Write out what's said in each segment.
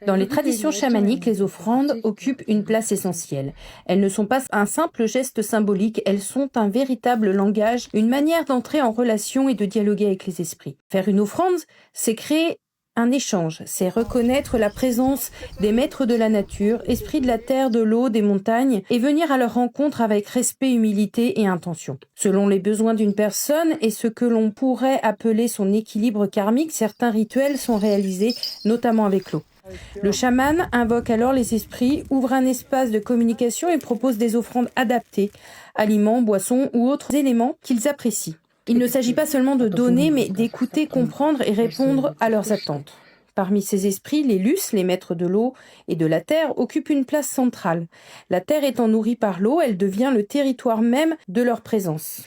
Dans les traditions chamaniques, les offrandes occupent une place essentielle. Elles ne sont pas un simple geste symbolique, elles sont un véritable langage, une manière d'entrer en relation et de dialoguer avec les esprits. Faire une offrande, c'est créer un échange, c'est reconnaître la présence des maîtres de la nature, esprits de la terre, de l'eau, des montagnes, et venir à leur rencontre avec respect, humilité et intention. Selon les besoins d'une personne et ce que l'on pourrait appeler son équilibre karmique, certains rituels sont réalisés, notamment avec l'eau. Le chaman invoque alors les esprits, ouvre un espace de communication et propose des offrandes adaptées, aliments, boissons ou autres éléments qu'ils apprécient. Il ne s'agit pas seulement de donner, mais d'écouter, comprendre et répondre à leurs attentes. Parmi ces esprits, les lus, les maîtres de l'eau et de la terre, occupent une place centrale. La terre étant nourrie par l'eau, elle devient le territoire même de leur présence.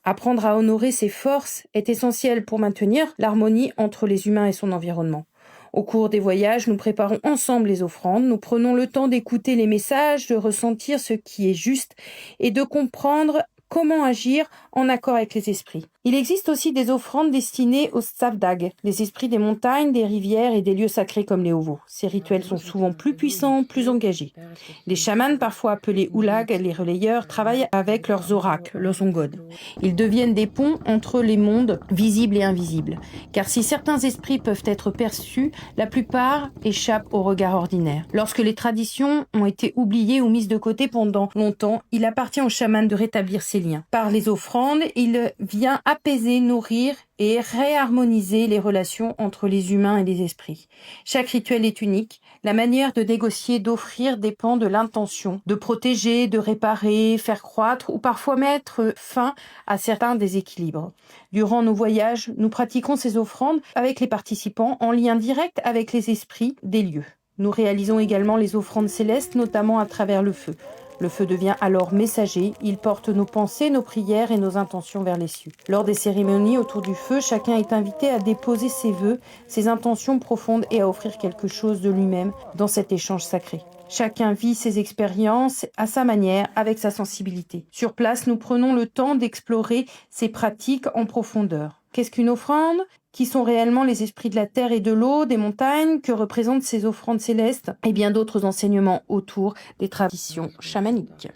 Apprendre à honorer ses forces est essentiel pour maintenir l'harmonie entre les humains et son environnement. Au cours des voyages, nous préparons ensemble les offrandes, nous prenons le temps d'écouter les messages, de ressentir ce qui est juste et de comprendre comment agir en accord avec les esprits. Il existe aussi des offrandes destinées aux savdag, les esprits des montagnes, des rivières et des lieux sacrés comme les Ovos. Ces rituels sont souvent plus puissants, plus engagés. Les chamans, parfois appelés oulag, les relayeurs, travaillent avec leurs oracles, leurs ongodes. Ils deviennent des ponts entre les mondes visibles et invisibles. Car si certains esprits peuvent être perçus, la plupart échappent au regard ordinaire. Lorsque les traditions ont été oubliées ou mises de côté pendant longtemps, il appartient aux chamans de rétablir ces liens. Par les offrandes, il vient apaiser, nourrir et réharmoniser les relations entre les humains et les esprits. Chaque rituel est unique. La manière de négocier, d'offrir dépend de l'intention, de protéger, de réparer, faire croître ou parfois mettre fin à certains déséquilibres. Durant nos voyages, nous pratiquons ces offrandes avec les participants en lien direct avec les esprits des lieux. Nous réalisons également les offrandes célestes, notamment à travers le feu. Le feu devient alors messager, il porte nos pensées, nos prières et nos intentions vers les cieux. Lors des cérémonies autour du feu, chacun est invité à déposer ses vœux, ses intentions profondes et à offrir quelque chose de lui-même dans cet échange sacré. Chacun vit ses expériences à sa manière, avec sa sensibilité. Sur place, nous prenons le temps d'explorer ces pratiques en profondeur. Qu'est-ce qu'une offrande ? Qui sont réellement les esprits de la terre et de l'eau, des montagnes, que représentent ces offrandes célestes et bien d'autres enseignements autour des traditions chamaniques.